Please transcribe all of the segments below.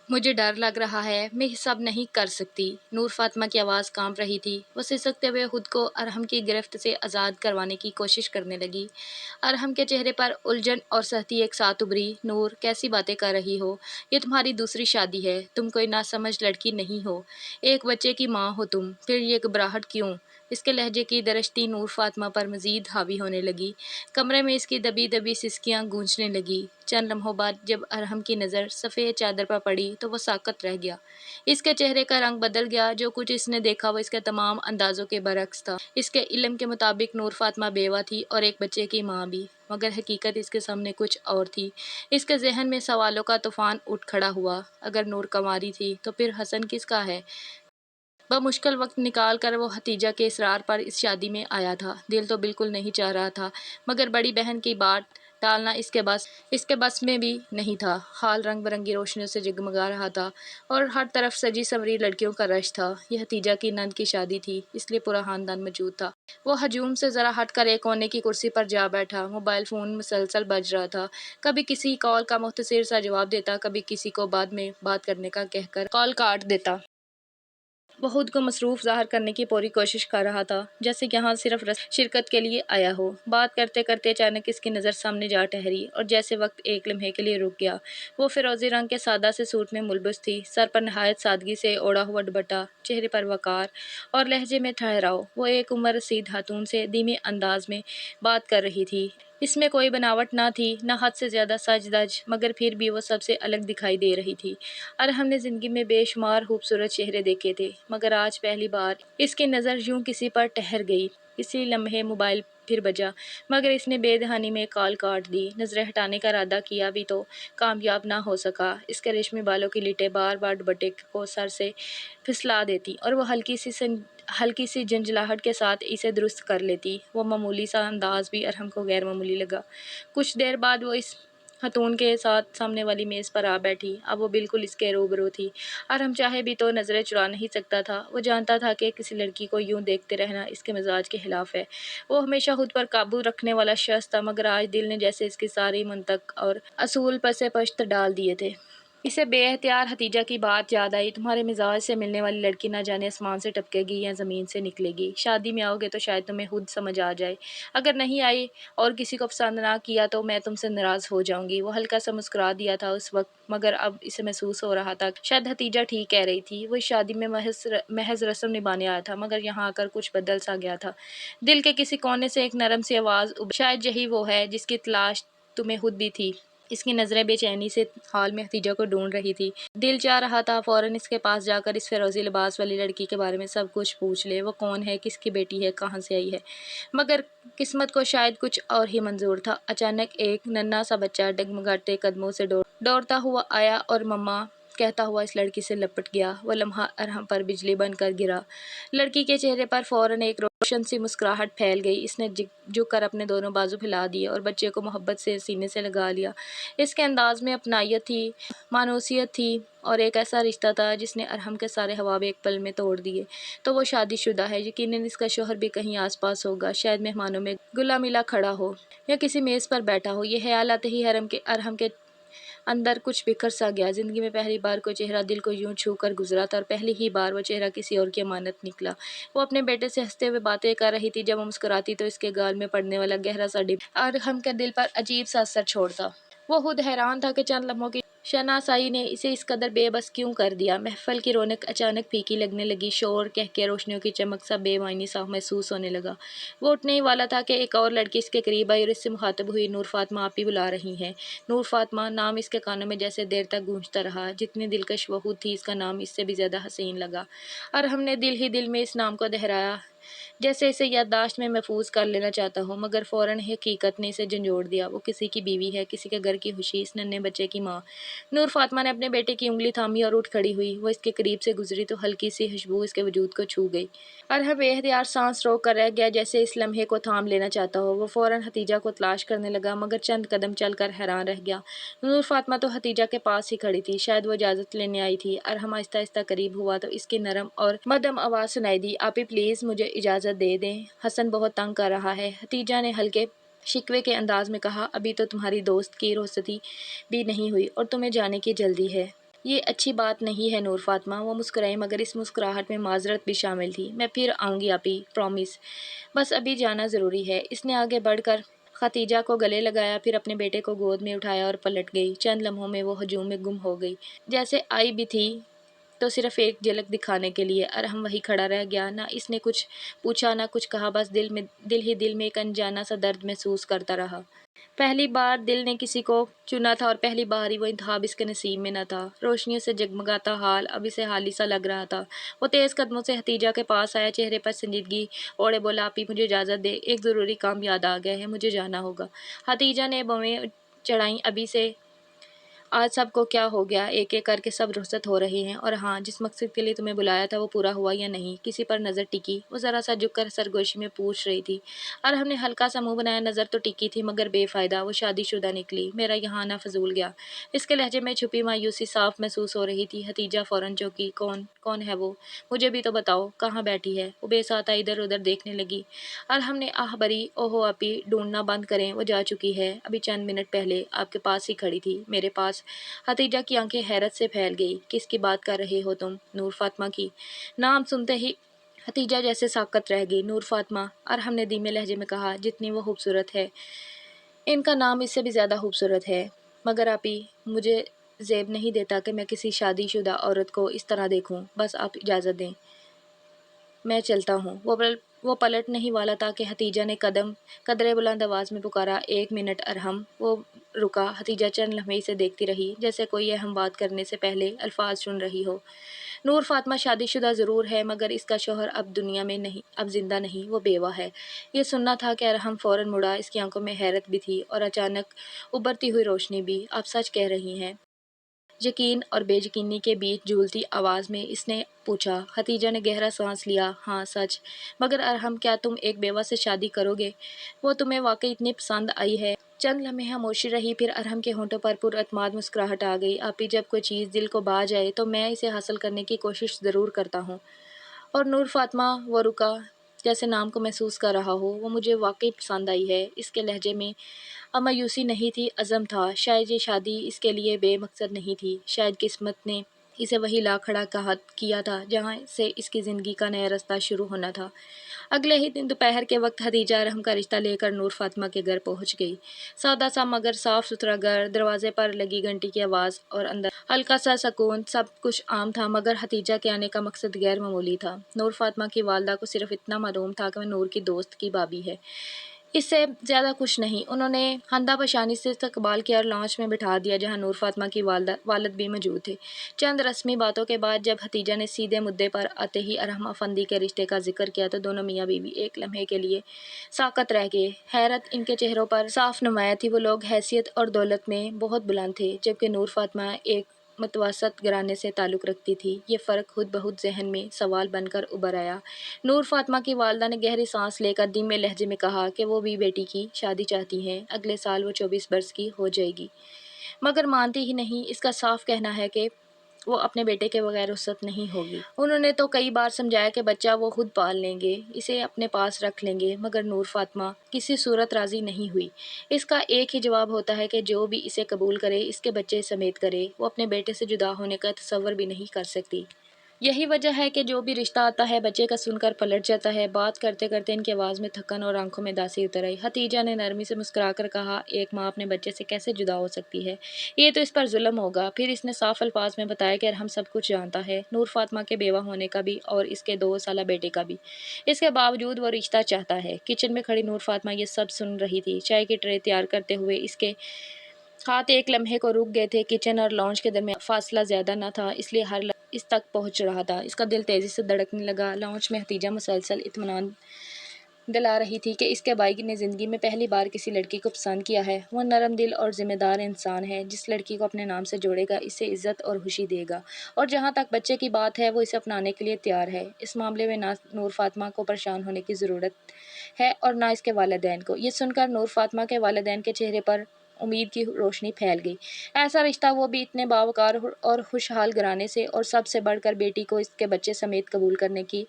مجھے ڈر لگ رہا ہے، میں یہ سب نہیں کر سکتی۔ نور فاطمہ کی آواز کانپ رہی تھی۔ وہ سسکتے ہوئے خود کو ارحم کی گرفت سے آزاد کروانے کی کوشش کرنے لگی۔ ارحم کے چہرے پر الجھن اور سختی ایک ساتھ ابھری۔ نور، کیسی باتیں کر رہی ہو؟ یہ تمہاری دوسری شادی ہے، تم کوئی ناسمجھ لڑکی نہیں ہو، ایک بچے کی ماں ہو تم، پھر یہ گھبراہٹ کیوں؟ اس کے لہجے کی درشتی نور فاطمہ پر مزید حاوی ہونے لگی۔ کمرے میں اس کی دبی دبی سسکیاں گونجنے لگی۔ چند لمحوں بعد جب ارحم کی نظر سفید چادر پر پڑی تو وہ ساکت رہ گیا۔ اس کے چہرے کا رنگ بدل گیا۔ جو کچھ اس نے دیکھا وہ اس کے تمام اندازوں کے برعکس تھا۔ اس کے علم کے مطابق نور فاطمہ بیوہ تھی اور ایک بچے کی ماں بھی، مگر حقیقت اس کے سامنے کچھ اور تھی۔ اس کے ذہن میں سوالوں کا طوفان اٹھ کھڑا ہوا۔ اگر نور کنواری تھی تو پھر حسن کس کا ہے؟ بمشکل وقت نکال کر وہ حتیجہ کے اصرار پر اس شادی میں آیا تھا۔ دل تو بالکل نہیں چاہ رہا تھا، مگر بڑی بہن کی بات ٹالنا اس کے بس میں بھی نہیں تھا۔ ہال رنگ برنگی روشنیوں سے جگمگا رہا تھا اور ہر طرف سجی سنوری لڑکیوں کا رش تھا۔ یہ حتیجہ کی نند کی شادی تھی، اس لیے پورا خاندان موجود تھا۔ وہ ہجوم سے ذرا ہٹ کر ایک کونے کی کرسی پر جا بیٹھا۔ موبائل فون مسلسل بج رہا تھا۔ کبھی کسی کال کا مختصر سا جواب دیتا، کبھی کسی کو بعد میں بات کرنے کا کہہ کر کال کاٹ دیتا۔ وہ خود کو مصروف ظاہر کرنے کی پوری کوشش کر رہا تھا، جیسے یہاں صرف شرکت کے لیے آیا ہو۔ بات کرتے کرتے اچانک اس کی نظر سامنے جا ٹھہری اور جیسے وقت ایک لمحے کے لیے رک گیا۔ وہ فیروزی رنگ کے سادہ سے سوٹ میں ملبوس تھی، سر پر نہایت سادگی سے اوڑھا ہوا دوپٹہ، چہرے پر وقار اور لہجے میں ٹھہراؤ۔ وہ ایک عمر رسید خاتون سے دھیمے انداز میں بات کر رہی تھی۔ اس میں کوئی بناوٹ نہ تھی، نہ حد سے زیادہ سج دھج، مگر پھر بھی وہ سب سے الگ دکھائی دے رہی تھی۔ ارحم نے زندگی میں بے شمار خوبصورت چہرے دیکھے تھے، مگر آج پہلی بار اس کی نظر یوں کسی پر ٹھہر گئی۔ اسی لمحے موبائل پھر بجا، مگر اس نے بے دہانی میں کال کاٹ دی۔ نظریں ہٹانے کا ارادہ کیا بھی تو کامیاب نہ ہو سکا۔ اس کے ریشمی بالوں کی لٹیں بار بار دوپٹے کو سر سے پھسلا دیتی اور وہ ہلکی سی جھنجھلاہٹ کے ساتھ اسے درست کر لیتی۔ وہ معمولی سا انداز بھی ارحم کو غیر معمولی لگا۔ کچھ دیر بعد وہ اس خاتون کے ساتھ سامنے والی میز پر آ بیٹھی۔ اب وہ بالکل اس کے روبرو تھی۔ ارحم چاہے بھی تو نظریں چرا نہیں سکتا تھا۔ وہ جانتا تھا کہ کسی لڑکی کو یوں دیکھتے رہنا اس کے مزاج کے خلاف ہے۔ وہ ہمیشہ خود پر قابو رکھنے والا شخص تھا، مگر آج دل نے جیسے اس کی ساری منطق اور اصول پس پشت ڈال دیے تھے۔ اسے بے اختیار حتیجہ کی بات یاد آئی۔ تمہارے مزاج سے ملنے والی لڑکی نہ جانے آسمان سے ٹپکے گی یا زمین سے نکلے گی۔ شادی میں آؤ گے تو شاید تمہیں خود سمجھ آ جائے۔ اگر نہیں آئی اور کسی کو پسند نہ کیا تو میں تم سے ناراض ہو جاؤں گی۔ وہ ہلکا سا مسکرا دیا تھا اس وقت، مگر اب اسے محسوس ہو رہا تھا شاید حتیجہ ٹھیک کہہ رہی تھی۔ وہ اس شادی میں محض رسم نبھانے آیا تھا، مگر یہاں آ کر کچھ بدل سا گیا تھا۔ دل کے کسی کونے سے ایک نرم سی آواز ابھری، شاید یہی وہ ہے جس کی تلاش تمہیں خود بھی تھی۔ اس کی نظریں بے چینی سے حال میں حتیجہ کو ڈھونڈ رہی تھی۔ دل چاہ رہا تھا فوراً اس کے پاس جا کر اس فیروزی لباس والی لڑکی کے بارے میں سب کچھ پوچھ لے۔ وہ کون ہے، کس کی بیٹی ہے، کہاں سے آئی ہے؟ مگر قسمت کو شاید کچھ اور ہی منظور تھا۔ اچانک ایک ننھا سا بچہ ڈگمگاتے قدموں سے دوڑتا ہوا آیا اور مما کہتا ہوا اس لڑکی سے لپٹ گیا۔ وہ لمحہ ارحم پر بجلی بن کر گرا۔ لڑکی کے چہرے پر فوراً ایک روشن سی مسکراہٹ پھیل گئی۔ اس نے جھک کر اپنے دونوں بازو پھیلا دیے اور بچے کو محبت سے سینے سے لگا لیا۔ اس کے انداز میں اپنائیت تھی، مانوسیت تھی اور ایک ایسا رشتہ تھا جس نے ارحم کے سارے خواب ایک پل میں توڑ دیے۔ تو وہ شادی شدہ ہے، یقیناً اس کا شوہر بھی کہیں آس پاس ہوگا، شاید مہمانوں میں گلا ملا کھڑا ہو یا کسی میز پر بیٹھا ہو۔ یہ خیال آتے ہی ارحم کے اندر کچھ بکھر سا گیا۔ زندگی میں پہلی بار کوئی چہرہ دل کو یوں چھو کر گزرا تھا اور پہلی ہی بار وہ چہرہ کسی اور کی امانت نکلا۔ وہ اپنے بیٹے سے ہنستے ہوئے باتیں کر رہی تھی۔ جب وہ مسکراتی تو اس کے گال میں پڑنے والا گہرا سا ڈپٹ ارحم کے دل پر عجیب سا اثر چھوڑتا۔ وہ خود حیران تھا کہ چند لمحوں کی شناسائی نے اسے اس قدر بے بس کیوں کر دیا۔ محفل کی رونق اچانک پھیکی لگنے لگی۔ شور، کہکے، روشنیوں کی چمک سب بے معنی سا محسوس ہونے لگا۔ وہ اٹھنے ہی والا تھا کہ ایک اور لڑکی اس کے قریب آئی اور اس سے مخاطب ہوئی، نور فاطمہ آپ ہی بلا رہی ہیں۔ نور فاطمہ نام اس کے کانوں میں جیسے دیر تک گونجتا رہا۔ جتنی دلکش وہ خود تھی، اس کا نام اس سے بھی زیادہ حسین لگا۔ ارحم نے دل ہی دل میں اس نام کو دہرایا، جیسے اسے یادداشت میں محفوظ کر لینا چاہتا ہو، مگر فوراً حقیقت نے اسے جھنجھوڑ دیا۔ وہ کسی کی بیوی ہے، کسی کے گھر کی خوشی، اس ننھے بچے کی ماں۔ نور فاطمہ نے اپنے بیٹے کی انگلی تھامی اور اٹھ کھڑی ہوئی۔ وہ اس کے قریب سے گزری تو ہلکی سی خوشبو اس کے وجود کو چھو گئی۔ ارحم بے اختیار سانس روک کر رہ گیا، جیسے اس لمحے کو تھام لینا چاہتا ہو۔ وہ فوراً حتیجہ کو تلاش کرنے لگا، مگر چند قدم چل کر حیران رہ گیا۔ نور فاطمہ تو حتیجہ کے پاس ہی کھڑی تھی، شاید وہ اجازت لینے آئی تھی۔ ارحم آہستہ آہستہ قریب ہوا تو اس کی نرم اور مدھم آواز سنائی دی، آپی پلیز مجھے اجازت دے دیں، حسن بہت تنگ کر رہا ہے۔ حتیجہ نے ہلکے شکوے کے انداز میں کہا، ابھی تو تمہاری دوست کی رخصتی بھی نہیں ہوئی اور تمہیں جانے کی جلدی ہے۔ یہ اچھی بات نہیں ہے نور فاطمہ۔ وہ مسکرائی مگر اس مسکراہٹ میں معذرت بھی شامل تھی۔ میں پھر آؤں گی آپی، پرومس۔ بس ابھی جانا ضروری ہے۔ اس نے آگے بڑھ کر ختیجہ کو گلے لگایا، پھر اپنے بیٹے کو گود میں اٹھایا اور پلٹ گئی۔ چند لمحوں میں وہ ہجوم میں گم ہو گئی، جیسے آئی بھی تھی تو صرف ایک جھلک دکھانے کے لیے۔ ارحم وہی کھڑا رہ گیا، نہ اس نے کچھ پوچھا نہ کچھ کہا، بس دل میں ایک انجانا سا درد محسوس کرتا رہا۔ پہلی بار دل نے کسی کو چنا تھا اور پہلی بار ہی وہ انتخاب اس کے نصیب میں نہ تھا۔ روشنیوں سے جگمگاتا حال اب اسے حالی سا لگ رہا تھا۔ وہ تیز قدموں سے ختیجہ کے پاس آیا، چہرے پر سنجیدگی اوڑھے بولا، آپی مجھے اجازت دے، ایک ضروری کام یاد آ گیا ہے، مجھے جانا ہوگا۔ ختیجہ نے بویں چڑھائیں، ابھی سے آج سب کو کیا ہو گیا؟ ایک ایک کر کے سب رخصت ہو رہے ہیں، اور ہاں، جس مقصد کے لیے تمہیں بلایا تھا وہ پورا ہوا یا نہیں؟ کسی پر نظر ٹکی؟ وہ ذرا سا جھک کر سرگوشی میں پوچھ رہی تھی۔ ارحم نے ہلکا سا منہ بنایا، نظر تو ٹکی تھی مگر بے فائدہ، وہ شادی شدہ نکلی، میرا یہاں آنا فضول گیا۔ اس کے لہجے میں چھپی مایوسی صاف محسوس ہو رہی تھی۔ ختیجہ فوراً چونکی، کون ہے وہ؟ مجھے بھی تو بتاؤ، کہاں بیٹھی ہے؟ وہ بے ساتھ ادھر ادھر دیکھنے لگی۔ ارحم نے آہ بھری، اوہو آپی، ڈھونڈنا بند کریں، وہ جا چکی ہے، ابھی چند منٹ پہلے آپ کے پاس ہی کھڑی تھی، میرے پاس۔ ختیجہ کی آنکھیں حیرت سے پھیل گئی۔ کس کی بات کر رہے ہو تم؟ نور فاطمہ کی۔ نام سنتے ہی ختیجہ جیسے ساکت رہ گئی۔ نور فاطمہ، ارحم نے دھیمے لہجے میں کہا، جتنی وہ خوبصورت ہے ان کا نام اس سے بھی زیادہ خوبصورت ہے، مگر آپی مجھے زیب نہیں دیتا کہ میں کسی شادی شدہ عورت کو اس طرح دیکھوں، بس آپ اجازت دیں، میں چلتا ہوں۔ وہ پلٹنے ہی والا تھا کہ ختیجہ نے قدرے بلند آواز میں پکارا، ایک منٹ ارحم۔ وہ رکا۔ ختیجہ چند لمحے اسے دیکھتی رہی، جیسے کوئی اہم بات کرنے سے پہلے الفاظ چن رہی ہو۔ نور فاطمہ شادی شدہ ضرور ہے مگر اس کا شوہر اب دنیا میں نہیں، اب زندہ نہیں، وہ بیوہ ہے۔ یہ سننا تھا کہ ارحم فوراً مڑا، اس کی آنکھوں میں حیرت بھی تھی اور اچانک ابھرتی ہوئی روشنی بھی۔ آپ سچ کہہ رہی ہیں؟ یقین اور بے یقینی کے بیچ جھولتی آواز میں اس نے پوچھا۔ ختیجہ نے گہرا سانس لیا، ہاں سچ۔ مگر ارحم، کیا تم ایک بیوہ سے شادی کرو گے؟ وہ تمہیں واقعی اتنی پسند آئی ہے؟ چند لمحے خاموشی رہی، پھر ارحم کے ہونٹوں پر پراعتماد مسکراہٹ آ گئی۔ آپی، جب کوئی چیز دل کو بھا جائے تو میں اسے حاصل کرنے کی کوشش ضرور کرتا ہوں۔ اور نور فاطمہ، وہ رکا، جیسے نام کو محسوس کر رہا ہو، وہ مجھے واقعی پسند آئی ہے۔ اس کے لہجے میں اب مایوسی نہیں تھی، عزم تھا۔ شاید یہ شادی اس کے لیے بے مقصد نہیں تھی، شاید قسمت نے اسے وہی لا کھڑا کیا تھا جہاں سے اس کی زندگی کا نیا رستہ شروع ہونا تھا۔ اگلے ہی دن دوپہر کے وقت ختیجہ ارحم کا رشتہ لے کر نور فاطمہ کے گھر پہنچ گئی۔ سادہ سا مگر صاف ستھرا گھر، دروازے پر لگی گھنٹی کی آواز اور اندر ہلکا سا سکون، سب کچھ عام تھا مگر ختیجہ کے آنے کا مقصد غیر معمولی تھا۔ نور فاطمہ کی والدہ کو صرف اتنا معلوم تھا کہ وہ نور کی دوست کی بھابی ہے، اس سے زیادہ کچھ نہیں۔ انہوں نے خندہ بشانی سے استقبال کیا اور لانچ میں بٹھا دیا جہاں نور فاطمہ کی والد بھی موجود تھے۔ چند رسمی باتوں کے بعد جب ختیجہ نے سیدھے مدعے پر آتے ہی ارحم افندی کے رشتے کا ذکر کیا تو دونوں میاں بیوی ایک لمحے کے لیے ساکت رہ گئے۔ حیرت ان کے چہروں پر صاف نمایاں تھی۔ وہ لوگ حیثیت اور دولت میں بہت بلند تھے جبکہ نور فاطمہ ایک متوسط گھرانے سے تعلق رکھتی تھی۔ یہ فرق خود بخود ذہن میں سوال بن کر ابھر آیا۔ نور فاطمہ کی والدہ نے گہری سانس لے کر دھیمے لہجے میں کہا کہ وہ بھی بیٹی کی شادی چاہتی ہیں، اگلے سال وہ 24 برس کی ہو جائے گی، مگر مانتی ہی نہیں۔ اس کا صاف کہنا ہے کہ وہ اپنے بیٹے کے بغیر رخصت نہیں ہوگی۔ انہوں نے تو کئی بار سمجھایا کہ بچہ وہ خود پال لیں گے، اسے اپنے پاس رکھ لیں گے، مگر نور فاطمہ کسی صورت راضی نہیں ہوئی۔ اس کا ایک ہی جواب ہوتا ہے کہ جو بھی اسے قبول کرے اس کے بچے سمیت کرے۔ وہ اپنے بیٹے سے جدا ہونے کا تصور بھی نہیں کر سکتی۔ یہی وجہ ہے کہ جو بھی رشتہ آتا ہے بچے کا سن کر پلٹ جاتا ہے۔ بات کرتے کرتے ان کی آواز میں تھکن اور آنکھوں میں اداسی اتر آئی۔ ختیجہ نے نرمی سے مسکرا کر کہا، ایک ماں اپنے بچے سے کیسے جدا ہو سکتی ہے؟ یہ تو اس پر ظلم ہوگا۔ پھر اس نے صاف الفاظ میں بتایا کہ ارحم سب کچھ جانتا ہے، نور فاطمہ کے بیوہ ہونے کا بھی اور اس کے 2 سالہ بیٹے کا بھی، اس کے باوجود وہ رشتہ چاہتا ہے۔ کچن میں کھڑی نور فاطمہ یہ سب سن رہی تھی۔ چائے کی ٹرے تیار کرتے ہوئے اس کے ہاتھ ایک لمحے کو رک گئے تھے۔ کچن اور لانچ کے درمیان فاصلہ زیادہ نہ تھا، اس لیے ہر لمحہ اس تک پہنچ رہا تھا۔ اس کا دل تیزی سے دھڑکنے لگا۔ لانچ میں ختیجہ مسلسل اطمینان دلا رہی تھی کہ اس کے بھائی نے زندگی میں پہلی بار کسی لڑکی کو پسند کیا ہے۔ وہ نرم دل اور ذمہ دار انسان ہے، جس لڑکی کو اپنے نام سے جوڑے گا اسے عزت اور خوشی دے گا، اور جہاں تک بچے کی بات ہے وہ اسے اپنانے کے لیے تیار ہے۔ اس معاملے میں نہ نور فاطمہ کو پریشان ہونے کی ضرورت ہے اور نہ اس کے والدین کو۔ یہ سن کر نور فاطمہ کے والدین کے چہرے پر امید کی روشنی پھیل گئی۔ ایسا رشتہ، وہ بھی اتنے باوقار اور خوشحال گھرانے سے، اور سب سے بڑھ کر بیٹی کو اس کے بچے سمیت قبول کرنے کی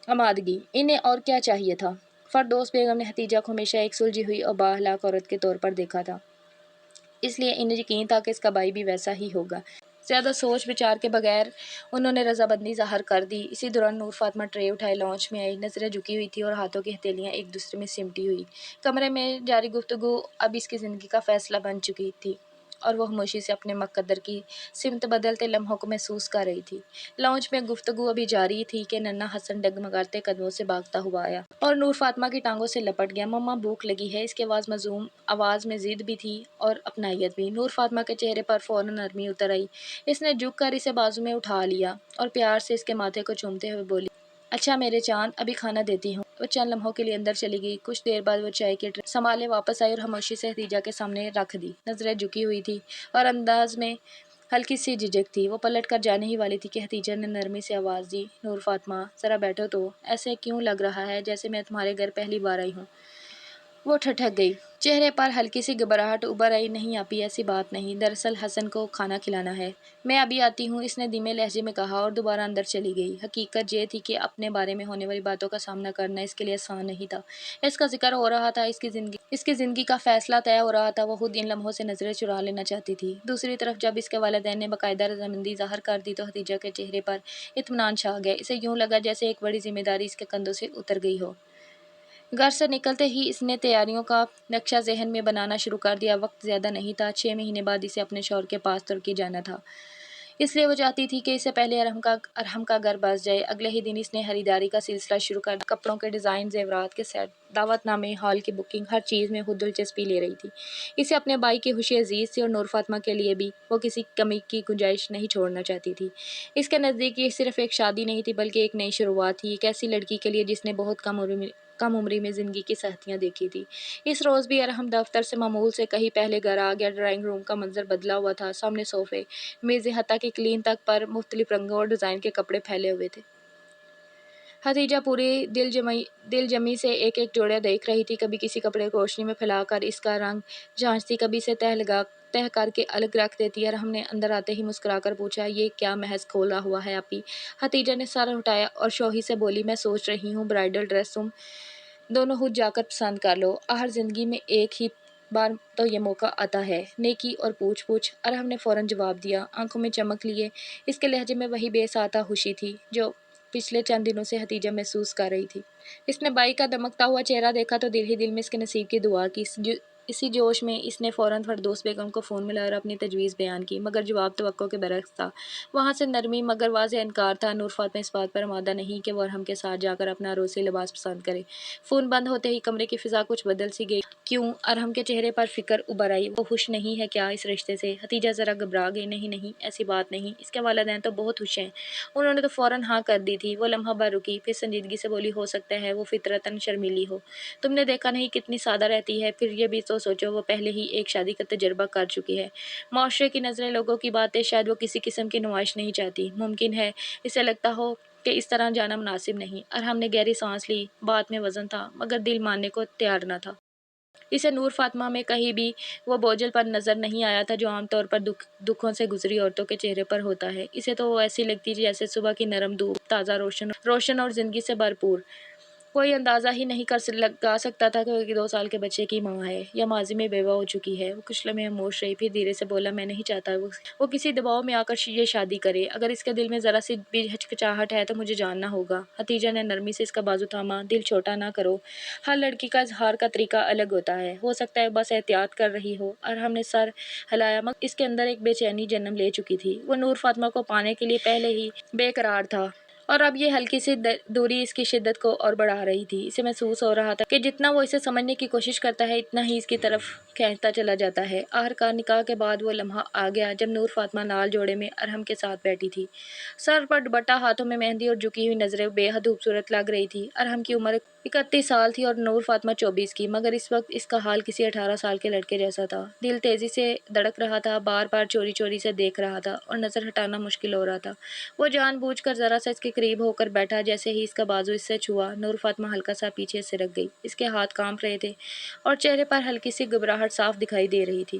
آمادگی، انہیں اور کیا چاہیے تھا؟ فردوس بیگم نے ختیجہ کو ہمیشہ ایک سلجھی ہوئی اور بااخلاق عورت کے طور پر دیکھا تھا، اس لیے انہیں یقین تھا کہ اس کا بھائی بھی ویسا ہی ہوگا۔ زیادہ سوچ بچار کے بغیر انہوں نے رضامندی ظاہر کر دی۔ اسی دوران نور فاطمہ ٹرے اٹھائے لانچ میں آئی، نظریں جھکی ہوئی تھی اور ہاتھوں کی ہتھیلیاں ایک دوسرے میں سمٹی ہوئی۔ کمرے میں جاری گفتگو اب اس کی زندگی کا فیصلہ بن چکی تھی اور وہ خاموشی سے اپنے مقدر کی سمت بدلتے لمحوں کو محسوس کر رہی تھی۔ لانچ میں گفتگو ابھی جاری تھی کہ ننھا حسن ڈگمگاتے قدموں سے بھاگتا ہوا آیا اور نور فاطمہ کی ٹانگوں سے لپٹ گیا۔ مما بھوک لگی ہے، اس کی آواز معصوم آواز میں ضد بھی تھی اور اپنائیت بھی۔ نور فاطمہ کے چہرے پر فوراً نرمی اتر آئی۔ اس نے جھک کر اسے بازو میں اٹھا لیا اور پیار سے اس کے ماتھے کو چومتے ہوئے بولی، اچھا میرے چاند، ابھی کھانا دیتی ہوں۔ وہ چند لمحوں کے لیے اندر چلی گئی۔ کچھ دیر بعد وہ چائے کی ٹرے سنبھالے واپس آئی اور خاموشی سے خدیجہ کے سامنے رکھ دی۔ نظریں جھکی ہوئی تھی اور انداز میں ہلکی سی جھجک تھی۔ وہ پلٹ کر جانے ہی والی تھی کہ خدیجہ نے نرمی سے آواز دی، نور فاطمہ ذرا بیٹھو تو، ایسے کیوں لگ رہا ہے جیسے میں تمہارے گھر پہلی بار آئی ہوں؟ وہ ٹھٹک گئی، چہرے پر ہلکی سی گھبراہٹ ابھر آئی۔ نہیں آپی، ایسی بات نہیں، دراصل حسن کو کھانا کھلانا ہے۔ میں ابھی آتی ہوں، اس نے دھیمے لہجے میں کہا اور دوبارہ اندر چلی گئی۔ حقیقت یہ تھی کہ اپنے بارے میں ہونے والی باتوں کا سامنا کرنا اس کے لیے آسان نہیں تھا۔ اس کا ذکر ہو رہا تھا، اس کی زندگی کا فیصلہ طے ہو رہا تھا۔ وہ خود ان لمحوں سے نظریں چرا لینا چاہتی تھی۔ دوسری طرف جب اس کے والدین نے باقاعدہ رضامندی ظاہر کر دی تو خدیجہ کے چہرے پر اطمینان چھا گیا۔ اسے یوں لگا جیسے ایک بڑی ذمہ داری اس کے کندھوں سے اتر گئی ہو۔ گھر سے نکلتے ہی اس نے تیاریوں کا نقشہ ذہن میں بنانا شروع کر دیا۔ وقت زیادہ نہیں تھا، 6 مہینے بعد اسے اپنے شوہر کے پاس ترکی جانا تھا۔ اس لیے وہ چاہتی تھی کہ اس سے پہلے ارحم کا گھر بس جائے۔ اگلے ہی دن اس نے خریداری کا سلسلہ شروع کر دیا۔ کپڑوں کے ڈیزائن، زیورات کے سیٹ، دعوت نامے، ہال کی بکنگ، ہر چیز میں خود دلچسپی لے رہی تھی۔ اسے اپنے بھائی کی خوشی عزیز تھی اور نور فاطمہ کے لیے بھی وہ کسی کمی کی گنجائش نہیں چھوڑنا چاہتی تھی۔ اس کے نزدیک یہ صرف ایک شادی نہیں تھی بلکہ ایک نئی شروعات تھی، ایک ایسی لڑکی کے لیے جس نے بہت کم عمری میں زندگی کی سختیاں دیکھی تھی۔ اس روز بھی ارحم دفتر سے معمول سے کہیں پہلے گھر آ گیا۔ ڈرائنگ روم کا منظر بدلا ہوا تھا، سامنے صوفے، میزیں، حتیٰ کہ کلین تک پر مختلف رنگوں اور ڈیزائن کے کپڑے پھیلے ہوئے تھے۔ خدیجہ پوری دل جمی سے ایک ایک جوڑا دیکھ رہی تھی، کبھی کسی کپڑے کو روشنی میں پھیلا کر اس کا رنگ جانچتی، کبھی اسے تہہ کر کے الگ رکھ دیتی۔ ارحم نے اندر آتے ہی مسکرا کر پوچھا، یہ کیا محض کھولا ہوا ہے آپی؟ خدیجہ نے سر اٹھایا اور شوخی سے بولی، میں سوچ رہی ہوں برائڈل ڈریس تم دونوں خود جا کر پسند کر لو، آخر زندگی میں ایک ہی بار تو یہ موقع آتا ہے۔ نیکی اور پوچھ۔ ارحم نے فوراً جواب دیا، آنکھوں میں چمک لیے۔ اس کے لہجے میں وہی بے ساختہ خوشی تھی جو پچھلے چند دنوں سے خدیجہ محسوس کر رہی تھی۔ اس نے بھائی کا دمکتا ہوا چہرہ دیکھا تو دل ہی دل میں اس کے نصیب کی دعا کی۔ اسی جوش میں اس نے فوراً فردوس بیگم کو فون ملایا اور اپنی تجویز بیان کی، مگر جواب توقع کے برعکس تھا۔ وہاں سے نرمی مگر واضح انکار تھا۔ نور فاطمہ اس بات پر آمادہ نہیں کہ وہ ارحم کے ساتھ جا کر اپنا عروسی لباس پسند کرے۔ فون بند ہوتے ہی کمرے کی فضا کچھ بدل سی گئی۔ کیوں؟ ارحم کے چہرے پر فکر ابھر آئی۔ وہ خوش نہیں ہے کیا اس رشتے سے؟ خدیجہ ذرا گھبرا گئی، نہیں، ایسی بات نہیں، اس کے والدین تو بہت خوش ہیں، انہوں نے تو فوراً ہاں کر دی تھی۔ وہ لمحہ بھر رکی، پھر سنجیدگی سے بولی، ہو سکتا ہے وہ فطرتاً شرمیلی ہو، تم نے دیکھا نہیں کتنی سادہ رہتی ہے، پھر یہ بھی تو سوچو وہ پہلے ہی ایک شادی کا تجربہ کر چکی ہے۔ معاشرے کی نظریں، لوگوں کی باتیں، شاید وہ کسی قسم کی نمائش نہیں چاہتی۔ ممکن ہے اسے لگتا ہو کہ اس طرح جانا مناسب نہیں۔ ارحم نے گہری سانس لی، بات میں وزن تھا مگر دل ماننے کو تیار نہ تھا۔ اسے نور فاطمہ میں کہیں بھی وہ بوجھل پن نظر نہیں آیا تھا جو عام طور پر دکھوں سے گزری عورتوں کے چہرے پر ہوتا ہے۔ اسے تو وہ ایسی لگتی جیسے صبح کی نرم دھوپ، تازہ روشن اور زندگی سے بھرپور۔ کوئی اندازہ ہی نہیں لگا سکتا تھا کہ وہ 2 سال کے بچے کی ماں ہے یا ماضی میں بیوہ ہو چکی ہے۔ وہ کچھ لمحے خاموش رہی، پھر دھیرے سے بولا، میں نہیں چاہتا وہ کسی دباؤ میں آ کر یہ شادی کرے، اگر اس کے دل میں ذرا سی بھی ہچکچاہٹ ہے تو مجھے جاننا ہوگا۔ خدیجہ نے نرمی سے اس کا بازو تھاما، دل چھوٹا نہ کرو، ہر لڑکی کا اظہار کا طریقہ الگ ہوتا ہے، ہو سکتا ہے بس احتیاط کر رہی ہو۔ ارحم نے سر ہلایا مگر اس کے اندر ایک بے چینی جنم لے چکی تھی۔ وہ نور فاطمہ کو پانے کے لیے پہلے ہی بے قرار تھا اور اب یہ ہلکی سی دوری اس کی شدت کو اور بڑھا رہی تھی۔ اسے محسوس ہو رہا تھا کہ جتنا وہ اسے سمجھنے کی کوشش کرتا ہے اتنا ہی اس کی طرف کھینچتا چلا جاتا ہے۔ آخرکار نکاح کے بعد وہ لمحہ آ گیا جب نور فاطمہ لال جوڑے میں ارحم کے ساتھ بیٹھی تھی، سر پر دوپٹہ، ہاتھوں میں مہندی اور جھکی ہوئی نظریں بے حد خوبصورت لگ رہی تھی۔ ارحم کی عمر 31 سال تھی اور نور فاطمہ 24 کی، مگر اس وقت اس کا حال کسی 18 سال کے لڑکے جیسا تھا۔ دل تیزی سے دھڑک رہا تھا، بار بار چوری چوری سے دیکھ رہا تھا اور نظر ہٹانا مشکل ہو رہا تھا۔ وہ جان بوجھ کر ذرا سا اس کے قریب ہو کر بیٹھا، جیسے ہی اس کا بازو اس سے چھوا نور فاطمہ ہلکا سا پیچھے سرک گئی۔ اس کے ہاتھ کانپ رہے تھے اور چہرے پر ہلکی سی گھبراہٹ صاف دکھائی دے رہی تھی۔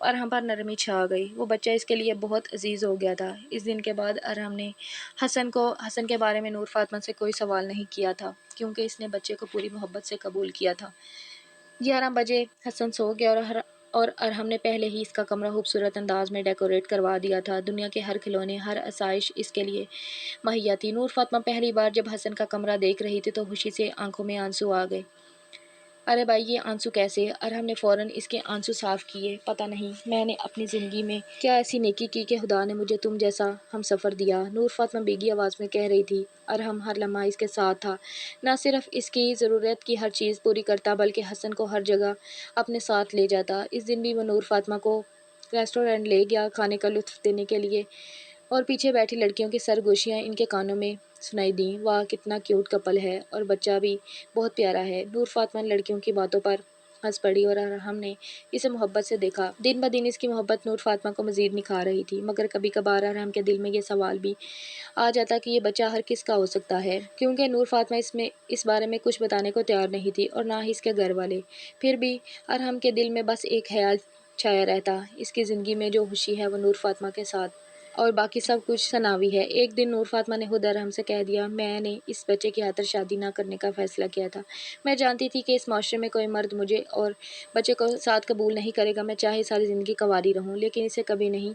ارحم پر نرمی چھا گئی۔ وہ بچہ اس کے لیے بہت عزیز ہو گیا تھا۔ اس دن کے بعد ارحم نے حسن کے بارے میں نور فاطمہ سے کوئی سوال نہیں کیا تھا، کیونکہ اس نے بچے کو پوری محبت سے قبول کیا تھا۔ 11 بجے حسن سو گیا اور ارحم نے پہلے ہی اس کا کمرہ خوبصورت انداز میں ڈیکوریٹ کروا دیا تھا۔ دنیا کے ہر کھلونے، ہر آسائش اس کے لیے مہیا تھی۔ نور فاطمہ پہلی بار جب حسن کا کمرہ دیکھ رہی تھی تو خوشی سے آنکھوں میں آنسو آ گئے۔ ارے بھائی، یہ آنسو کیسے؟ ارحم نے فوراً اس کے آنسو صاف کیے۔ پتہ نہیں میں نے اپنی زندگی میں کیا ایسی نیکی کی کہ خدا نے مجھے تم جیسا ہم سفر دیا، نور فاطمہ بھیگی آواز میں کہہ رہی تھی۔ ارحم ہر لمحہ اس کے ساتھ تھا، نہ صرف اس کی ضرورت کی ہر چیز پوری کرتا بلکہ حسن کو ہر جگہ اپنے ساتھ لے جاتا۔ اس دن بھی وہ نور فاطمہ کو ریسٹورینٹ لے گیا کھانے کا لطف دینے کے لیے، اور پیچھے بیٹھی لڑکیوں کی سرگوشیاں ان کے کانوں میں سنائی دیں۔ واہ کتنا کیوٹ کپل ہے، اور بچہ بھی بہت پیارا ہے۔ نور فاطمہ نے لڑکیوں کی باتوں پر ہنس پڑی اور ارحم نے اسے محبت سے دیکھا۔ دن بدن اس کی محبت نور فاطمہ کو مزید نکھار رہی تھی، مگر کبھی کبھار ارحم کے دل میں یہ سوال بھی آ جاتا کہ یہ بچہ ہر کس کا ہو سکتا ہے، کیونکہ نور فاطمہ اس بارے میں کچھ بتانے کو تیار نہیں تھی، اور نہ ہی اس کے گھر والے۔ پھر بھی ارحم کے دل میں بس ایک خیال چھایا رہتا، اس کی زندگی میں جو خوشی ہے وہ نور فاطمہ کے ساتھ، اور باقی سب کچھ ثانوی ہے۔ ایک دن نور فاطمہ نے خود ارحم سے کہہ دیا، میں نے اس بچے کی خاطر شادی نہ کرنے کا فیصلہ کیا تھا۔ میں جانتی تھی کہ اس معاشرے میں کوئی مرد مجھے اور بچے کو ساتھ قبول نہیں کرے گا، میں چاہے ساری زندگی کنواری رہوں لیکن اسے کبھی نہیں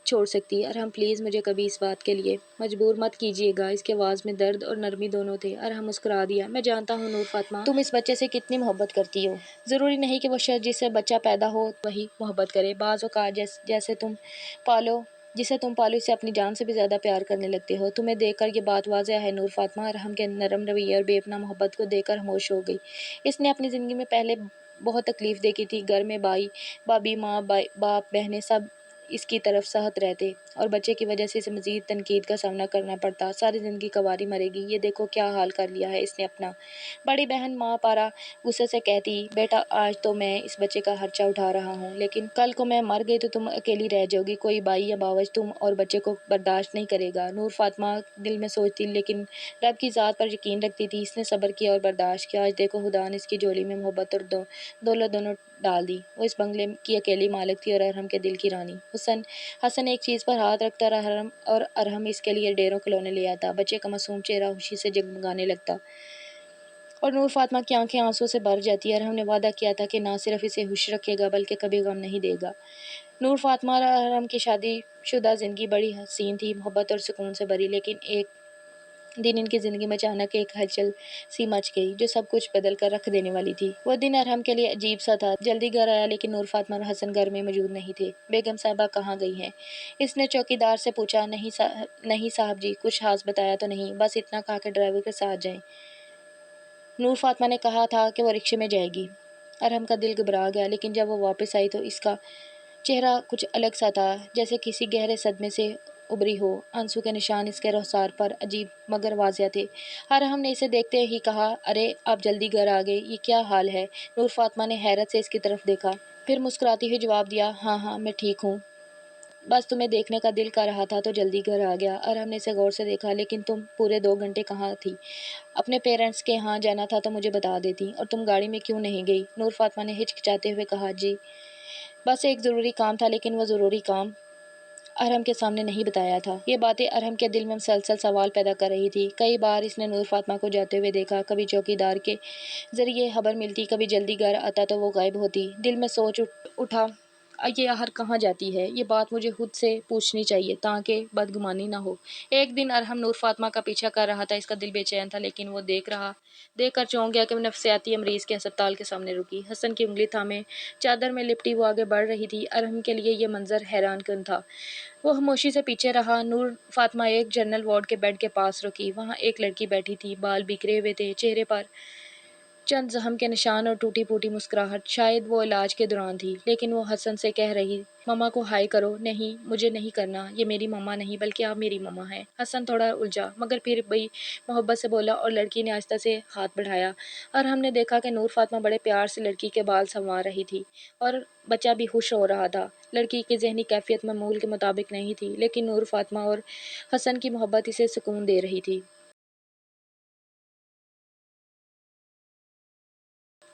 چھوڑ سکتی۔ ارحم پلیز مجھے کبھی اس بات کے لیے مجبور مت کیجیے گا۔ اس کی آواز میں درد اور نرمی دونوں تھے۔ ارحم مسکرا دیا، میں جانتا ہوں نور فاطمہ، تم اس بچے سے کتنی محبت کرتی ہو۔ ضروری نہیں کہ وہ شخص جس سے بچہ پیدا ہو وہی محبت کرے، بعض اوقات جسے تم پالو اسے اپنی جان سے بھی زیادہ پیار کرنے لگتے ہو۔ تمہیں دیکھ کر یہ بات واضح ہے نور فاطمہ۔ ارحم کے نرم رویے اور بے پناہ محبت کو دیکھ کر خاموش ہو گئی۔ اس نے اپنی زندگی میں پہلے بہت تکلیف دیکھی تھی۔ گھر میں بھابھی، ماں، باپ، بہنیں سب اس کی طرف سخت رہتے، اور بچے کی وجہ سے اسے مزید تنقید کا سامنا کرنا پڑتا۔ ساری زندگی کنواری مرے گی، یہ دیکھو کیا حال کر لیا ہے اس نے اپنا۔ بڑی بہن ماں پارا غصے سے کہتی، بیٹا آج تو میں اس بچے کا خرچہ اٹھا رہا ہوں، لیکن کل کو میں مر گئی تو تم اکیلی رہ جاؤ گی، کوئی بھائی یا باوج تم اور بچے کو برداشت نہیں کرے گا۔ نور فاطمہ دل میں سوچتی لیکن رب کی ذات پر یقین رکھتی تھی۔ اس نے صبر کیا اور برداشت کیا۔ آج دیکھو خدا نے اس کی جھولی میں محبت اور دولت دونوں ڈال دی۔ وہ اس بنگلے کی اکیلی مالک تھی اور ارحم کے دل کی رانی۔ حسن ایک چیز پر ہاتھ رکھتا اور ارحم اس کے لیے ڈھیروں کھلونے لے آتا۔ بچے کا معصوم چہرہ خوشی سے جگمگانے لگتا اور نور فاطمہ کی آنکھیں آنسو سے بھر جاتی۔ ارحم نے وعدہ کیا تھا کہ نہ صرف اسے خوش رکھے گا بلکہ کبھی غم نہیں دے گا۔ نور فاطمہ اور ارحم کی شادی شدہ زندگی بڑی حسین تھی، محبت اور سکون سے بھری، لیکن ایک دن ان کی زندگی میں اچانک ایک ہلچل سی مچ گئی جو سب کچھ بدل کر رکھ دینے والی تھی۔ وہ دن ارحم کے لیے عجیب سا تھا۔ جلدی گھر آیا لیکن نور فاطمہ اور حسن گھر میں موجود نہیں تھے۔ بیگم صاحبہ کہاں گئی ہیں؟ اس نے چوکیدار سے پوچھا۔ نہیں صاحب جی، کچھ خاص بتایا تو نہیں، بس اتنا کہا کہ ڈرائیور کے ساتھ جائیں۔ نور فاطمہ نے کہا تھا کہ وہ رکشے میں جائے گی۔ ارحم کا دل گھبرا گیا، لیکن جب وہ واپس آئی تو اس کا چہرہ کچھ الگ سا تھا، جیسے کسی گہرے صدمے سے ابھری ہو۔ آنسو کے نشان اس کے رخسار پر عجیب مگر واضح تھے۔ ارحم نے اسے دیکھتے ہی کہا، ارے آپ جلدی گھر آ گئے، یہ کیا حال ہے؟ نور فاطمہ نے حیرت سے اس کی طرف دیکھا، پھر مسکراتی ہوئی جواب دیا، ہاں میں ٹھیک ہوں، بس تمہیں دیکھنے کا دل کر رہا تھا تو جلدی گھر آ گیا۔ ارحم نے اسے غور سے دیکھا، لیکن تم پورے 2 گھنٹے کہاں تھی؟ اپنے پیرنٹس کے ہاں جانا تھا تو مجھے بتا دیتی، اور تم گاڑی میں کیوں نہیں گئی؟ نور فاطمہ نے ہچکچاتے ہوئے کہا، جی بس ایک ضروری کام تھا، لیکن وہ ضروری کام ارحم کے سامنے نہیں بتایا تھا۔ یہ باتیں ارحم کے دل میں مسلسل سوال پیدا کر رہی تھی۔ کئی بار اس نے نور فاطمہ کو جاتے ہوئے دیکھا، کبھی چوکیدار کے ذریعے خبر ملتی، کبھی جلدی گھر آتا تو وہ غائب ہوتی۔ دل میں سوچ اٹھا، یہ آخر کہاں جاتی ہے؟ یہ بات مجھے خود سے پوچھنی چاہیے تاکہ بدگمانی نہ ہو۔ ایک دن ارحم نور فاطمہ کا پیچھا کر رہا تھا، اس کا دل بے چین تھا، لیکن وہ دیکھ کر چونک گیا کہ وہ نفسیاتی مریض کے ہسپتال کے سامنے رکی۔ حسن کی انگلی تھامے چادر میں لپٹی وہ آگے بڑھ رہی تھی۔ ارحم کے لیے یہ منظر حیران کن تھا۔ وہ خاموشی سے پیچھے رہا۔ نور فاطمہ ایک جنرل وارڈ کے بیڈ کے پاس رکی۔ وہاں ایک لڑکی بیٹھی تھی، بال بکھرے ہوئے تھے، چہرے پر چند زخم کے نشان اور ٹوٹی پھوٹی مسکراہٹ، شاید وہ علاج کے دوران تھی، لیکن وہ حسن سے کہہ رہی، ماما کو ہائی کرو۔ نہیں مجھے نہیں کرنا، یہ میری ماما نہیں بلکہ آپ میری ماما ہیں۔ حسن تھوڑا الجھا مگر پھر بھی محبت سے بولا، اور لڑکی نے آہستہ سے ہاتھ بڑھایا۔ اور ہم نے دیکھا کہ نور فاطمہ بڑے پیار سے لڑکی کے بال سنوار رہی تھی اور بچہ بھی خوش ہو رہا تھا۔ لڑکی کی ذہنی کیفیت معمول کے مطابق نہیں تھی، لیکن نور فاطمہ اور حسن کی محبت اسے سکون دے رہی تھی۔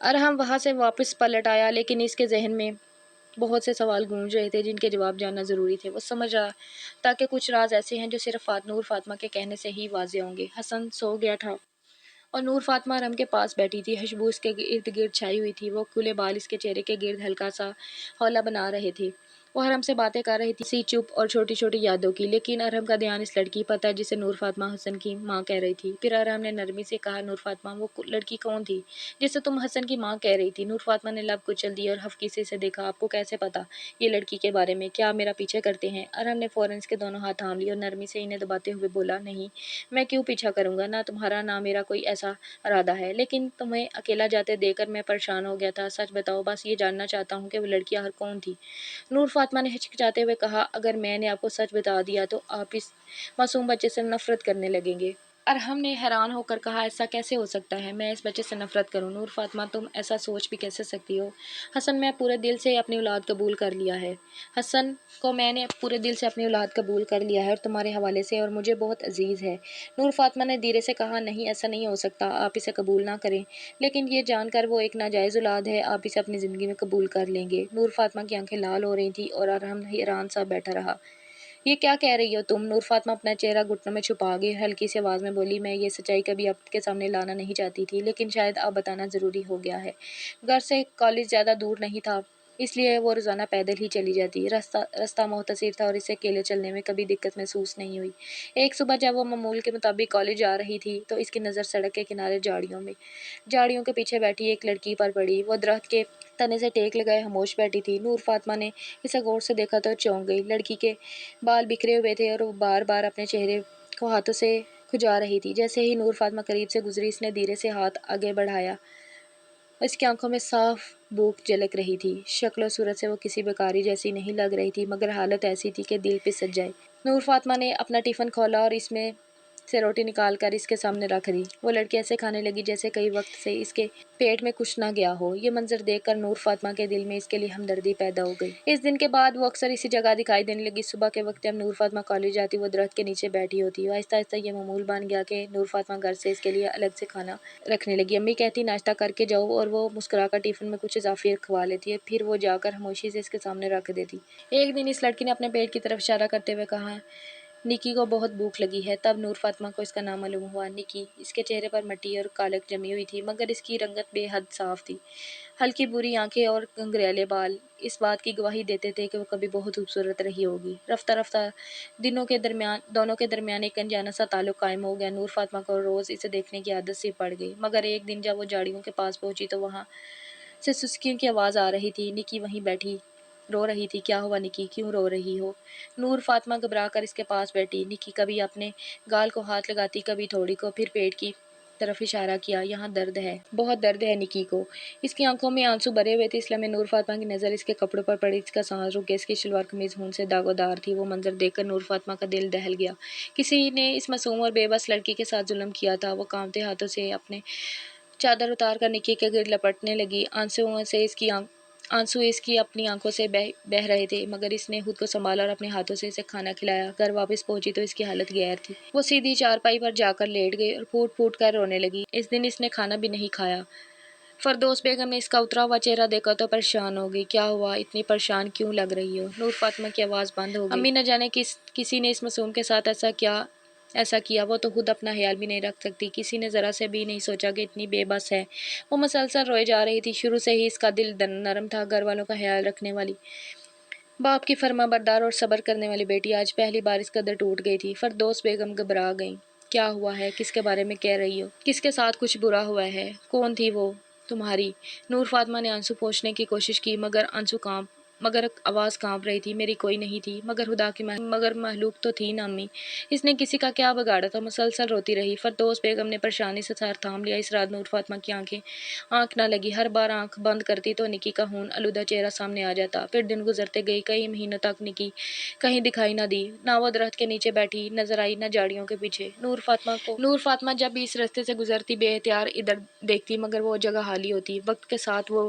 ارحم وہاں سے واپس پلٹ آیا، لیکن اس کے ذہن میں بہت سے سوال گونج رہے تھے جن کے جواب جاننا ضروری تھے۔ وہ سمجھ رہا تھا کہ کچھ راز ایسے ہیں جو صرف نور فاطمہ کے کہنے سے ہی واضح ہوں گے۔ حسن سو گیا تھا اور نور فاطمہ رم کے پاس بیٹھی تھی۔ خوشبو اس کے ارد گرد چھائی ہوئی تھی۔ وہ کھلے بال اس کے چہرے کے گرد ہلکا سا حوالہ بنا رہے تھے۔ وہ حرم سے باتیں کر رہی تھی، سی چپ اور چھوٹی چھوٹی یادوں کی، لیکن ارحم کا دھیان اس لڑکی پر تھا جسے نور فاطمہ حسن کی ماں کہہ رہی تھی۔ پھر ارحم نے نرمی سے کہا، نور فاطمہ، وہ لڑکی کون تھی جسے تم حسن کی ماں کہہ رہی تھی؟ نور فاطمہ نے لب کچل دیے اور حفقیسی سے دیکھا۔ آپ کو کیسے پتا یہ لڑکی کے بارے میں؟ کیا آپ میرا پیچھے کرتے ہیں؟ ارحم نے فوراً اس کے دونوں ہاتھ تھام لیے اور نرمی سے انہیں دباتے ہوئے بولا، نہیں، میں کیوں پیچھا کروں گا؟ نہ تمہارا نہ میرا کوئی ایسا ارادہ ہے، لیکن تمہیں اکیلا جاتے دیکھ کر میں پریشان ہو گیا تھا۔ سچ بتاؤ، بس یہ جاننا چاہتا ہوں کہ وہ لڑکی آخر کون تھی؟ نور فاطمہ نے ہچکچاتے ہوئے کہا، اگر میں نے آپ کو سچ بتا دیا تو آپ اس معصوم بچے سے نفرت کرنے لگیں گے۔ ارحم نے حیران ہو کر کہا، ایسا کیسے ہو سکتا ہے؟ میں اس بچے سے نفرت کروں؟ نور فاطمہ، تم ایسا سوچ بھی کیسے سکتی ہو؟ حسن میں پورے دل سے اپنی اولاد قبول کر لیا ہے۔ حسن کو میں نے پورے دل سے اپنی اولاد قبول کر لیا ہے اور تمہارے حوالے سے، اور مجھے بہت عزیز ہے۔ نور فاطمہ نے دھیرے سے کہا، نہیں، ایسا نہیں ہو سکتا، آپ اسے قبول نہ کریں، لیکن یہ جان کر وہ ایک ناجائز اولاد ہے، آپ اسے اپنی زندگی میں قبول کر لیں گے۔ نور فاطمہ کی آنکھیں لال ہو رہی تھیں اور ارحم حیران سا بیٹھا رہا۔ یہ کیا کہہ رہی ہو تم؟ نور فاطمہ اپنا چہرہ گھٹنوں میں چھپا گئی، ہلکی سی آواز میں بولی، میں یہ سچائی کبھی آپ کے سامنے لانا نہیں چاہتی تھی، لیکن شاید اب بتانا ضروری ہو گیا ہے۔ گھر سے کالج زیادہ دور نہیں تھا، اس لیے وہ روزانہ پیدل ہی چلی جاتی۔ راستہ مختصر تھا اور اسے اکیلے چلنے میں کبھی دقت محسوس نہیں ہوئی۔ ایک صبح جب وہ معمول کے مطابق کالج جا رہی تھی تو اس کی نظر سڑک کے کنارے جھاڑیوں کے پیچھے بیٹھی ایک لڑکی پر پڑی۔ وہ درخت کے تنے سے ٹیک لگائے خاموش بیٹھی تھی۔ نور فاطمہ نے اسے غور سے دیکھا تو چونک گئی۔ لڑکی کے بال بکھرے ہوئے تھے اور وہ بار بار اپنے چہرے کو ہاتھوں سے کھجا رہی تھی۔ جیسے ہی نور فاطمہ قریب سے گزری، اس نے دھیرے سے ہاتھ آگے بڑھایا۔ اس کی آنکھوں میں صاف بھوک جھلک رہی تھی۔ شکل و صورت سے وہ کسی بیکاری جیسی نہیں لگ رہی تھی، مگر حالت ایسی تھی کہ دل پھسل جائے۔ نور فاطمہ نے اپنا ٹفن کھولا اور اس میں سے روٹی نکال کر اس کے سامنے رکھ دی۔ وہ لڑکی ایسے کھانے لگی جیسے کئی وقت سے اس کے پیٹ میں کچھ نہ گیا ہو۔ یہ منظر دیکھ کر نور فاطمہ کے دل میں اس کے لیے ہمدردی پیدا ہو گئی۔ اس دن کے بعد وہ اکثر اسی جگہ دکھائی دینے لگی۔ صبح کے وقت جب نور فاطمہ کالج جاتی، وہ درخت کے نیچے بیٹھی ہوتی۔ آہستہ آہستہ یہ معمول بن گیا کہ نور فاطمہ گھر سے اس کے لیے الگ سے کھانا رکھنے لگی۔ امی کہتی، ناشتہ کر کے جاؤ، اور وہ مسکرا کر ٹفن میں کچھ اضافی رکھوا لیتی، پھر وہ جا کر خاموشی سے اس کے سامنے رکھ دیتی۔ ایک دن اس لڑکی نے اپنے پیٹ کی طرف اشارہ کرتے ہوئے کہا، نکی کو بہت بھوک لگی ہے۔ تب نور فاطمہ کو اس کا نام معلوم ہوا۔ نکی، اس کے چہرے پر مٹی اور کالک جمی ہوئی تھی، مگر اس کی رنگت بے حد صاف تھی۔ ہلکی بھوری آنکھیں اور گھنگریلے بال اس بات کی گواہی دیتے تھے کہ وہ کبھی بہت خوبصورت رہی ہوگی۔ رفتہ رفتہ دونوں کے درمیان ایک انجانا سا تعلق قائم ہو گیا۔ نور فاطمہ کو روز اسے دیکھنے کی عادت سی پڑ گئی، مگر ایک دن جب وہ جھاڑیوں کے پاس پہنچی تو وہاں سے سسکیوں کی آواز آ رہی تھی۔ نکی وہیں بیٹھی رو رہی تھی۔ کیا ہوا نکی، کیوں رو رہی ہو؟ نور فاطمہ گھبرا کر اس کے پاس بیٹھی۔ نکی کبھی اپنے گال کو ہاتھ لگاتی، کبھی تھوڑی کو، پھر پیٹ کی طرف اشارہ کیا، یہاں درد ہے، بہت درد ہے نکی کو۔ اس کی آنکھوں میں آنسو بھرے ہوئے تھے۔ اس لمحے نور فاطمہ کی نظر اس کے کپڑوں پر پڑی۔ اس کا سانس رک گیا۔ اس کی شلوار قمیض خون سے داغ و دار تھی۔ وہ منظر دیکھ کر نور فاطمہ کا دل دہل گیا۔ کسی نے اس معصوم اور بے بس لڑکی کے ساتھ ظلم کیا تھا۔ وہ کانپتے ہاتھوں سے اپنے چادر اتار کر نکی کے گرد لپٹنے لگی۔ آنسو اس کی اپنی آنکھوں سے بہہ رہے تھے، مگر اس نے خود کو سنبھالا اور اپنے ہاتھوں سے اسے کھانا کھلایا۔ گھر واپس پہنچی تو اس کی حالت غیر تھی۔ وہ سیدھی چارپائی پر جا کر لیٹ گئی اور پھوٹ پھوٹ کر رونے لگی۔ اس دن اس نے کھانا بھی نہیں کھایا۔ فردوس بیگم نے اس کا اترا ہوا چہرہ دیکھا تو پریشان ہو گئی۔ کیا ہوا، اتنی پریشان کیوں لگ رہی ہو؟ نور فاطمہ کی آواز بند ہو گئی۔ امی، نہ جانے کسی نے اس معصوم کے ساتھ ایسا کیا، وہ تو خود اپنا خیال بھی نہیں رکھ سکتی۔ کسی نے ذرا سے بھی نہیں سوچا کہ اتنی بے بس ہے۔ وہ مسلسل روئے جا رہی تھی۔ شروع سے ہی اس کا دل نرم تھا۔ گھر والوں کا خیال رکھنے والی، باپ کی فرما بردار اور صبر کرنے والی بیٹی آج پہلی بار اس قدر ٹوٹ گئی تھی۔ فردوس بیگم گھبرا گئیں۔ کیا ہوا ہے؟ کس کے بارے میں کہہ رہی ہو؟ کس کے ساتھ کچھ برا ہوا ہے؟ کون تھی وہ تمہاری؟ نور فاطمہ نے آنسو پوچھنے کی کوشش کی، مگر آواز کانپ رہی تھی۔ میری کوئی نہیں تھی، مگر خدا کی مگر محلوق تو تھی نا امی۔ اس نے کسی کا کیا بگاڑا تھا؟ مسلسل روتی رہی۔ فردوس بیگم نے پریشانی سے سر تھام لیا۔ اس رات نور فاطمہ کی آنکھ نہ لگی۔ ہر بار آنکھ بند کرتی تو نکی کا خون آلودہ چہرہ سامنے آ جاتا۔ پھر دن گزرتے گئے۔ کئی مہینوں تک نکی کہیں دکھائی نہ دی۔ نہ وہ درخت کے نیچے بیٹھی نظر آئی، نہ جھاڑیوں کے پیچھے۔ نور فاطمہ جب بھی اس راستے سے گزرتی بے اختیار ادھر دیکھتی، مگر وہ جگہ خالی ہوتی۔ وقت کے ساتھ وہ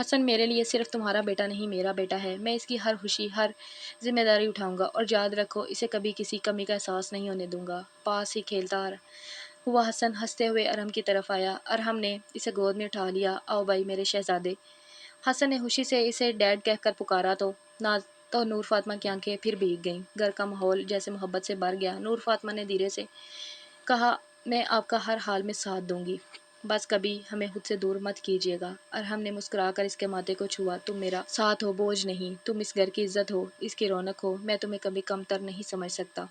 حسن میرے لیے صرف تمہارا بیٹا نہیں، میرا بیٹا ہے۔ میں اس کی ہر خوشی، ہر ذمہ داری اٹھاؤں گا، اور یاد رکھو اسے کبھی کسی کمی کا احساس نہیں ہونے دوں گا۔ پاس ہی کھیلتا ہوا حسن ہنستے ہوئے ارہم کی طرف آیا۔ ارہم نے اسے گود میں اٹھا لیا۔ آؤ بھائی میرے شہزادے۔ حسن نے خوشی سے اسے ڈیڈ کہہ کر پکارا تو نور فاطمہ کی آنکھیں پھر بھیگ گئیں۔ گھر کا ماحول جیسے محبت سے بھر گیا۔ نور فاطمہ نے دھیرے سے کہا، میں آپ کا ہر حال میں ساتھ دوں گی، بس کبھی ہمیں خود سے دور مت کیجیے گا۔ ارحم نے مسکرا کر اس کے ماتھے کو چھوا۔ تم میرا ساتھ ہو، بوجھ نہیں، تم اس گھر کی عزت ہو، اس کی رونق ہو، میں تمہیں کبھی کم تر نہیں سمجھ سکتا۔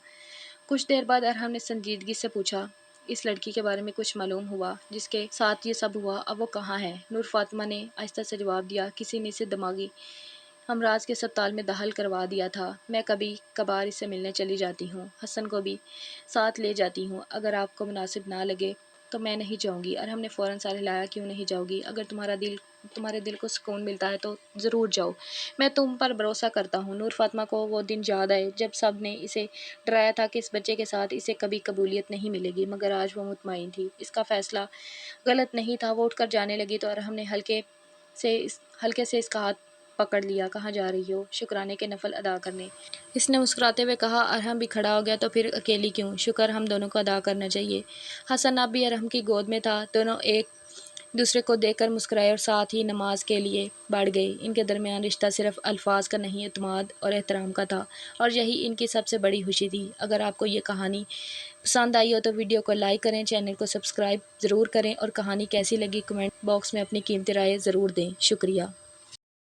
کچھ دیر بعد ارحم نے سنجیدگی سے پوچھا، اس لڑکی کے بارے میں کچھ معلوم ہوا جس کے ساتھ یہ سب ہوا؟ اب وہ کہاں ہے؟ نور فاطمہ نے آہستہ سے جواب دیا، کسی نے اسے دماغی امراض کے اسپتال میں داخل کروا دیا تھا۔ میں کبھی کبھار اس سے ملنے چلی جاتی ہوں، حسن کو بھی ساتھ لے جاتی ہوں۔ اگر آپ کو مناسب نہ لگے تو میں نہیں جاؤں گی۔ ارحم نے فوراً سر ہلایا، کیوں نہیں جاؤ گی؟ اگر تمہارے دل کو سکون ملتا ہے تو ضرور جاؤ، میں تم پر بھروسہ کرتا ہوں۔ نور فاطمہ کو وہ دن یاد آئے جب سب نے اسے ڈرایا تھا کہ اس بچے کے ساتھ اسے کبھی قبولیت نہیں ملے گی، مگر آج وہ مطمئن تھی اس کا فیصلہ غلط نہیں تھا۔ وہ اٹھ کر جانے لگی تو ارحم نے ہلکے سے اس کا ہاتھ پکڑ لیا۔ کہاں جا رہی ہو؟ شکرانے کے نفل ادا کرنے۔ اس نے مسکراتے ہوئے کہا۔ ارحم بھی کھڑا ہو گیا، تو پھر اکیلی کیوں؟ شکر ہم دونوں کو ادا کرنا چاہیے۔ حسن اب بھی ارحم کی گود میں تھا۔ دونوں ایک دوسرے کو دیکھ کر مسکرائے اور ساتھ ہی نماز کے لیے بڑھ گئے۔ ان کے درمیان رشتہ صرف الفاظ کا نہیں، اعتماد اور احترام کا تھا، اور یہی ان کی سب سے بڑی خوشی تھی۔ اگر آپ کو یہ کہانی پسند آئی ہو تو ویڈیو کو لائک کریں، چینل کو سبسکرائب ضرور کریں، اور کہانی کیسی لگی کمنٹ باکس میں اپنی قیمتی رائے ضرور دیں۔ شکریہ۔